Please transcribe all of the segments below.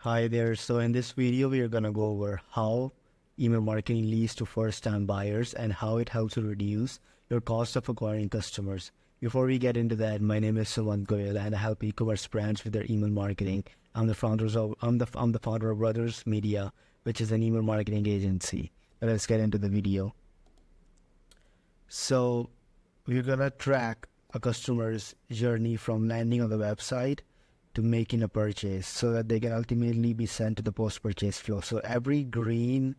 Hi there. So in this video, we are going to go over how email marketing leads to first-time buyers and how it helps you reduce your cost of acquiring customers. Before we get into that, my name is Sumant Goyal and I help e-commerce brands with their email marketing. I'm the founder of Brothers Media, which is an email marketing agency. Let's get into the video. So we're gonna track a customer's journey from landing on the website to making a purchase so that they can ultimately be sent to the post-purchase flow. So every green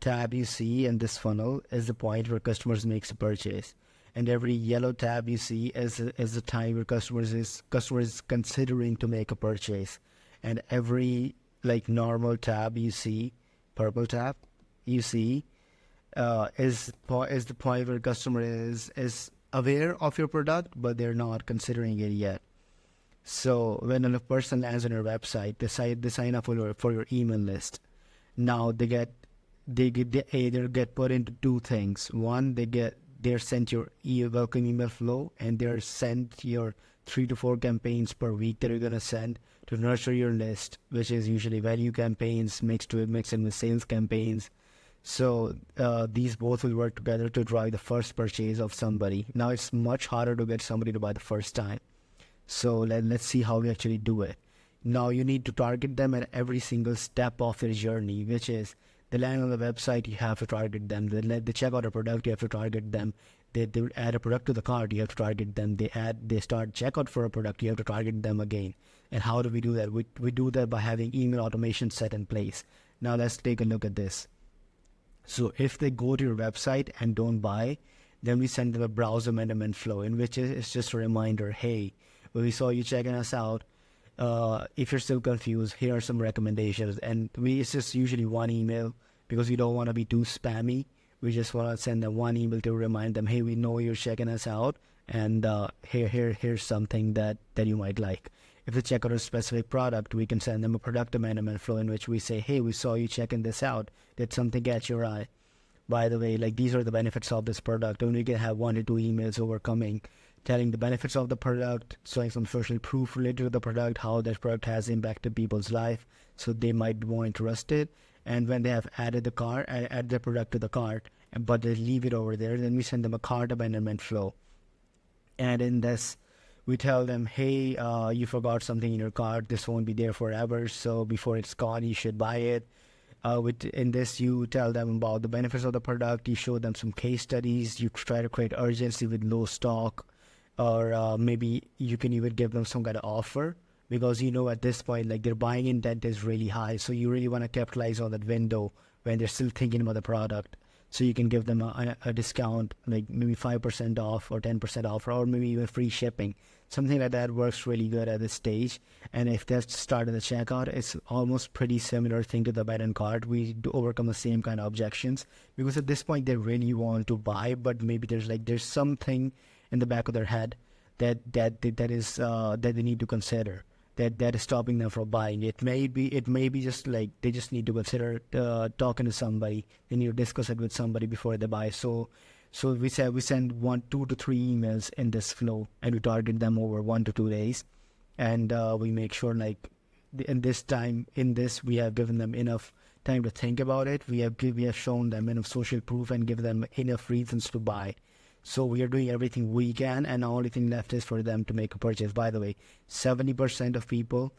tab you see in this funnel is the point where customers makes a purchase. And every yellow tab you see is the time where customers considering to make a purchase. And every like normal tab you see, purple tab you see, is the point where customer is aware of your product, but they're not considering it yet. So when a person lands on your website, they sign up for your email list. Now they either get put into two things. One, they're sent your welcome email flow, and they're sent your 3 to 4 campaigns per week that you're gonna send to nurture your list, which is usually value campaigns mixed in with sales campaigns. So these both will work together to drive the first purchase of somebody. Now it's much harder to get somebody to buy the first time. So let's see how we actually do it. Now you need to target them at every single step of their journey, which is they land on the website, you have to target them. They check out a product, you have to target them. They add a product to the cart, you have to target them. They start checkout for a product, you have to target them again. And how do we do that? We do that by having email automation set in place. Now let's take a look at this. So if they go to your website and don't buy, then we send them a browse amendment flow, in which it's just a reminder, hey, we saw you checking us out. If you're still confused, here are some recommendations. And it's just usually one email because we don't want to be too spammy. We just want to send them one email to remind them, hey, we know you're checking us out, and here's something that you might like. If they check out a specific product, we can send them a product amendment flow in which we say, hey, we saw you checking this out. Did something catch your eye? By the way, like these are the benefits of this product. And we can have 1 to 2 emails overcoming, telling the benefits of the product, showing some social proof related to the product, how that product has impacted people's life, so they might be more interested. And when they have added the cart, add the product to the cart, but they leave it over there, then we send them a cart abandonment flow. And in this, we tell them, hey, you forgot something in your cart. This won't be there forever. So before it's gone, you should buy it. In this, you tell them about the benefits of the product. You show them some case studies. You try to create urgency with low stock, or maybe you can even give them some kind of offer, because at this point, like, their buying intent is really high. So you really want to capitalize on that window when they're still thinking about the product. So you can give them a discount, like maybe 5% off or 10% off, or maybe even free shipping. Something like that works really good at this stage. And if that's started the checkout, it's almost pretty similar thing to the abandoned cart. We do overcome the same kind of objections, because at this point they really want to buy, but maybe there's something in the back of their head that they need to consider, that is stopping them from buying. It may be just like they just need to consider talking to somebody. They need to discuss it with somebody before they buy. So we send 2 to 3 emails in this flow, and we target them over 1 to 2 days, and we make sure, like, in this we have given them enough time to think about it. We have shown them enough social proof and give them enough reasons to buy. So we are doing everything we can, and the only thing left is for them to make a purchase. By the way, 70% of people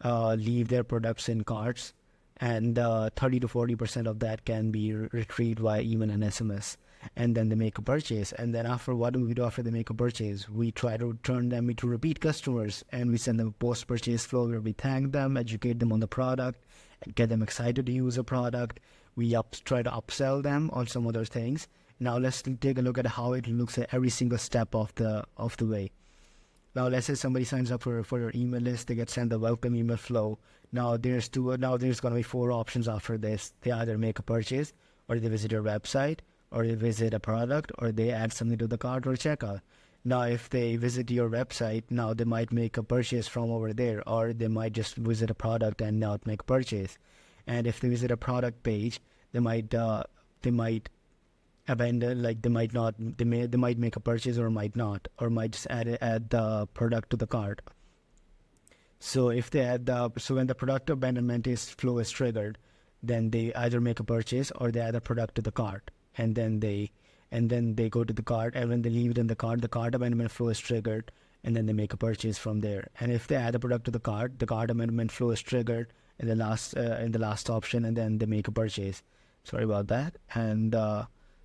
leave their products in carts, and 30 to 40% of that can be retrieved via email and SMS. And then they make a purchase. And then what do we do after they make a purchase? We try to turn them into repeat customers, and we send them a post-purchase flow where we thank them, educate them on the product, and get them excited to use the product. We try to upsell them on some other things. Now let's take a look at how it looks at every single step of the way. Now let's say somebody signs up for your email list, they get sent the welcome email flow. Now there's going to be 4 options after this. They either make a purchase, or they visit your website, or they visit a product, or they add something to the cart or checkout. Now if they visit your website, now they might make a purchase from over there, or they might just visit a product and not make a purchase. And if they visit a product page, they might abandon, like they might make a purchase, or might not, or might just add the product to the cart. So if they add when the product abandonment flow is triggered, then they either make a purchase or they add a product to the cart, and then they go to the cart, and when they leave it in the cart abandonment flow is triggered, and then they make a purchase from there. And if they add a product to the cart abandonment flow is triggered in the last option, and then they make a purchase. Sorry about that. And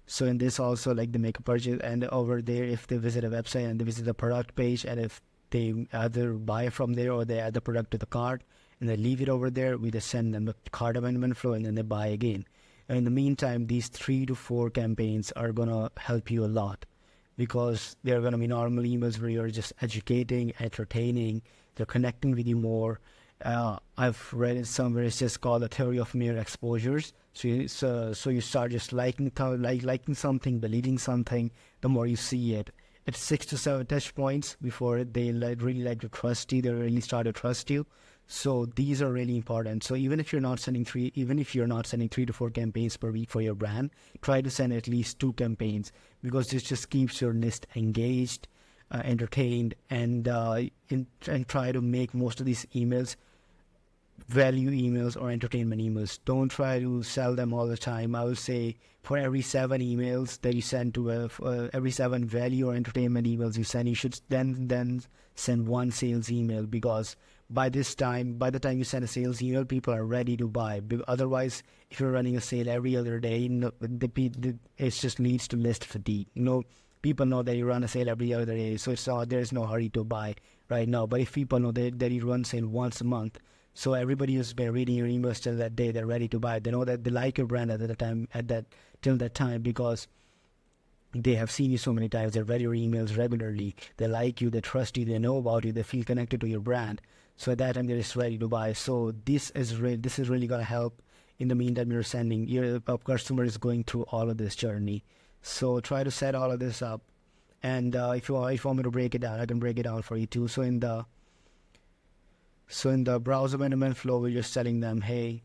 so in this also, like, they make a purchase, and over there, if they visit a website and they visit the product page, and if they either buy from there or they add the product to the cart and they leave it over there, we just send them the cart abandonment flow, and then they buy again. And in the meantime, these 3 to 4 campaigns are gonna help you a lot, because they're gonna be normal emails where you're just educating, entertaining, they're connecting with you more. I've read it somewhere. It's just called the theory of mere exposures. So you start just liking something, believing something. The more you see it, it's 6 to 7 touch points before they really like to trust you. They really start to trust you. So these are really important. So even if you're not sending 3 to 4 campaigns per week for your brand, try to send at least 2 campaigns, because this just keeps your list engaged, entertained, and try to make most of these emails value emails or entertainment emails. Don't try to sell them all the time. I would say for every 7 emails that you send to every 7 value or entertainment emails you send, you should then send 1 sales email, because by the time you send a sales email, people are ready to buy. Otherwise, if you're running a sale every other day, it just leads to list fatigue. People know that you run a sale every other day, so there's no hurry to buy right now. But if people know that you run sale once a month, so everybody who's been reading your emails till that day, they're ready to buy. They know that they like your brand till that time, because they have seen you so many times. They read your emails regularly. They like you. They trust you. They know about you. They feel connected to your brand. So at that time, they're just ready to buy. So this is really gonna help. In the meantime, your customer is going through all of this journey. So try to set all of this up. And if you want me to break it down, I can break it down for you too. So in the browser abandonment flow, we're just telling them, hey,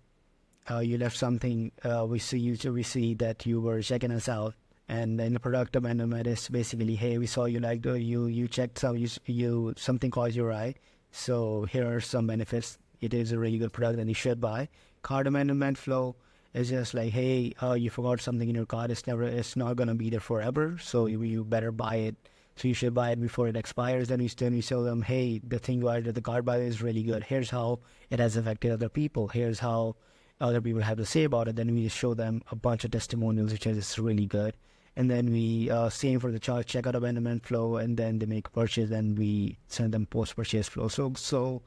you left something. We see that you were checking us out. And in the product abandonment is basically, hey, we saw you liked you checked something caught your eye. So here are some benefits. It is a really good product and you should buy. Cart abandonment flow is just like, hey, you forgot something in your cart. It's not gonna be there forever. So you better buy it. So you should buy it before it expires. Then we tell them, hey, the thing you added to the cart, by the way, is really good. Here's how it has affected other people. Here's how other people have to say about it. Then we just show them a bunch of testimonials, which is really good. And then we same for the checkout abandonment flow, and then they make a purchase, and we send them post-purchase flow. So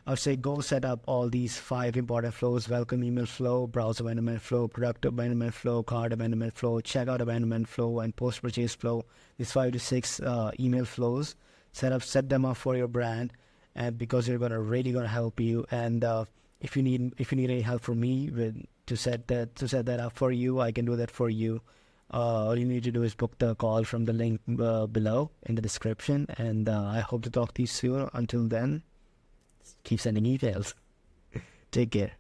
I would say go set up all these 5 important flows: welcome email flow, browser abandonment flow, product abandonment flow, cart abandonment flow, checkout abandonment flow, and post-purchase flow. These 5 to 6 email flows. Set them up for your brand, and because they're really gonna help you. And if you need any help from me to set that up for you, I can do that for you. All you need to do is book the call from the link below in the description, and I hope to talk to you soon. Until then, keep sending emails. Take care.